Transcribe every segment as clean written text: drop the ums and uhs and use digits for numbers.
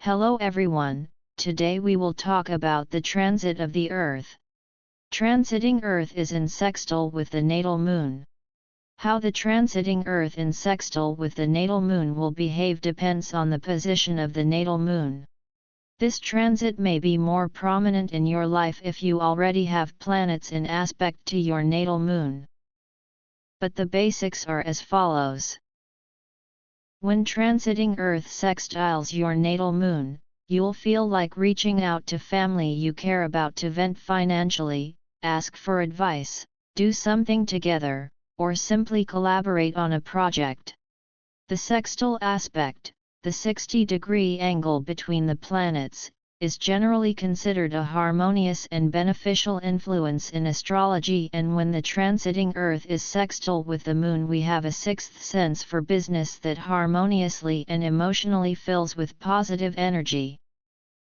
Hello everyone, today we will talk about the transit of the Earth. Transiting Earth is in sextile with the natal moon. How the transiting Earth in sextile with the natal moon will behave depends on the position of the natal moon. This transit may be more prominent in your life if you already have planets in aspect to your natal moon. But the basics are as follows. When transiting Earth sextiles your natal moon, you'll feel like reaching out to family you care about to vent financially, ask for advice, do something together, or simply collaborate on a project. The sextile aspect, the 60-degree angle between the planets, is generally considered a harmonious and beneficial influence in astrology, and when the transiting Earth is sextile with the moon we have a sixth sense for business that harmoniously and emotionally fills with positive energy.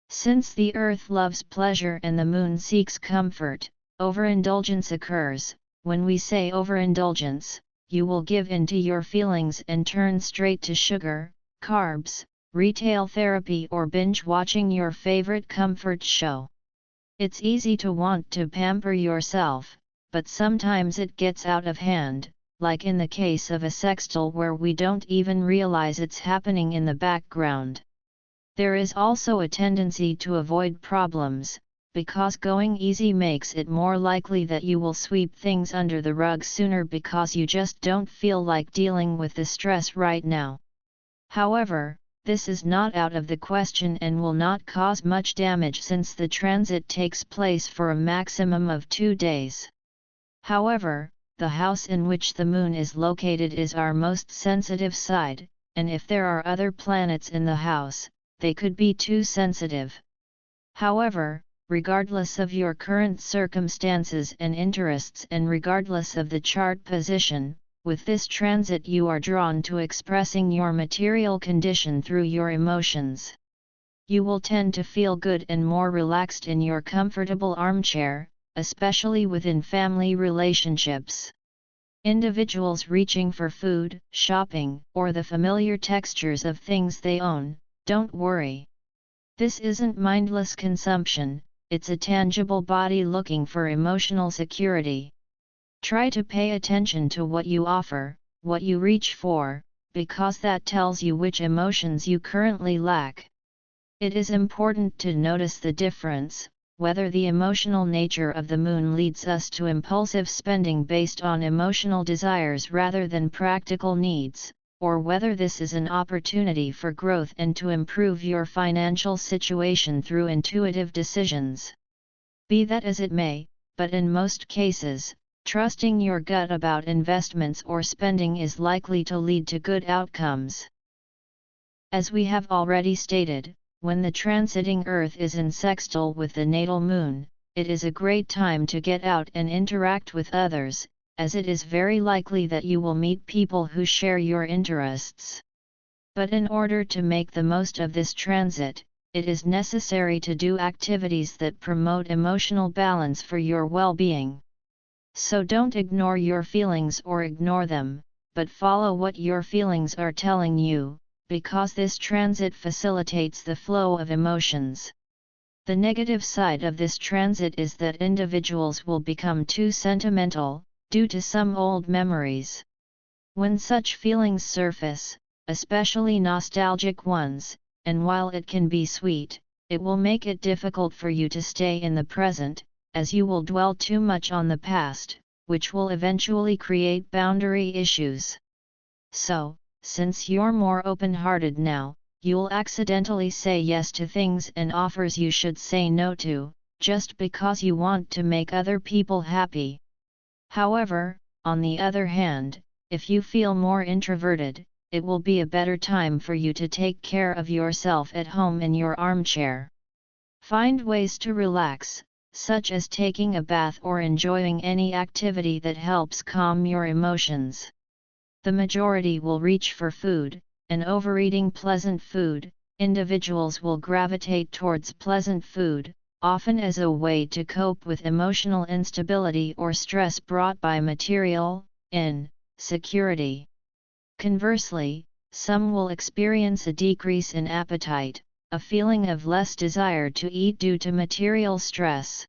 Since the Earth loves pleasure and the moon seeks comfort, overindulgence occurs. When we say overindulgence, you will give in to your feelings and turn straight to sugar, carbs, retail therapy, or binge watching your favorite comfort show. It's easy to want to pamper yourself, but sometimes it gets out of hand, like in the case of a sextile where we don't even realize it's happening in the background. There is also a tendency to avoid problems, because going easy makes it more likely that you will sweep things under the rug sooner because you just don't feel like dealing with the stress right now. However, this is not out of the question and will not cause much damage since the transit takes place for a maximum of 2 days. However, the house in which the moon is located is our most sensitive side, and if there are other planets in the house, they could be too sensitive. However, regardless of your current circumstances and interests and regardless of the chart position, with this transit you are drawn to expressing your material condition through your emotions. You will tend to feel good and more relaxed in your comfortable armchair, especially within family relationships. Individuals reaching for food, shopping, or the familiar textures of things they own, don't worry. This isn't mindless consumption, it's a tangible body looking for emotional security. Try to pay attention to what you offer, what you reach for, because that tells you which emotions you currently lack. It is important to notice the difference, whether the emotional nature of the moon leads us to impulsive spending based on emotional desires rather than practical needs, or whether this is an opportunity for growth and to improve your financial situation through intuitive decisions. Be that as it may, but in most cases, trusting your gut about investments or spending is likely to lead to good outcomes. As we have already stated, when the transiting Earth is in sextile with the natal moon, it is a great time to get out and interact with others, as it is very likely that you will meet people who share your interests. But in order to make the most of this transit, it is necessary to do activities that promote emotional balance for your well-being. So don't ignore your feelings or ignore them, but follow what your feelings are telling you, because this transit facilitates the flow of emotions. The negative side of this transit is that individuals will become too sentimental, due to some old memories. When such feelings surface, especially nostalgic ones, and while it can be sweet, it will make it difficult for you to stay in the present, as you will dwell too much on the past, which will eventually create boundary issues. So, since you're more open-hearted now, you'll accidentally say yes to things and offers you should say no to, just because you want to make other people happy. However, on the other hand, if you feel more introverted, it will be a better time for you to take care of yourself at home in your armchair. Find ways to relax, such as taking a bath or enjoying any activity that helps calm your emotions. The majority will reach for food, and overeating pleasant food, individuals will gravitate towards pleasant food, often as a way to cope with emotional instability or stress brought by material insecurity. Conversely, some will experience a decrease in appetite, a feeling of less desire to eat due to material stress.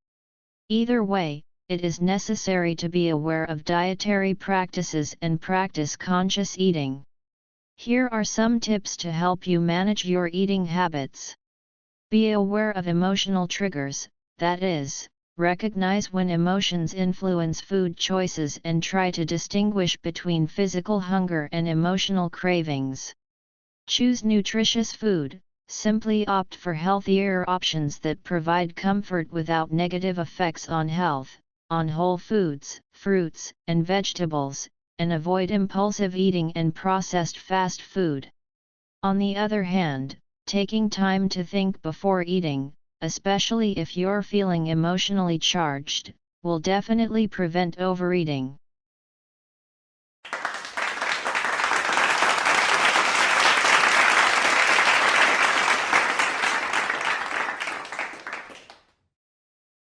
Either way, it is necessary to be aware of dietary practices and practice conscious eating. Here are some tips to help you manage your eating habits. Be aware of emotional triggers, that is, recognize when emotions influence food choices and try to distinguish between physical hunger and emotional cravings. Choose nutritious food, simply opt for healthier options that provide comfort without negative effects on health, on whole foods, fruits, and vegetables, and avoid impulsive eating and processed fast food. On the other hand, taking time to think before eating, especially if you're feeling emotionally charged, will definitely prevent overeating.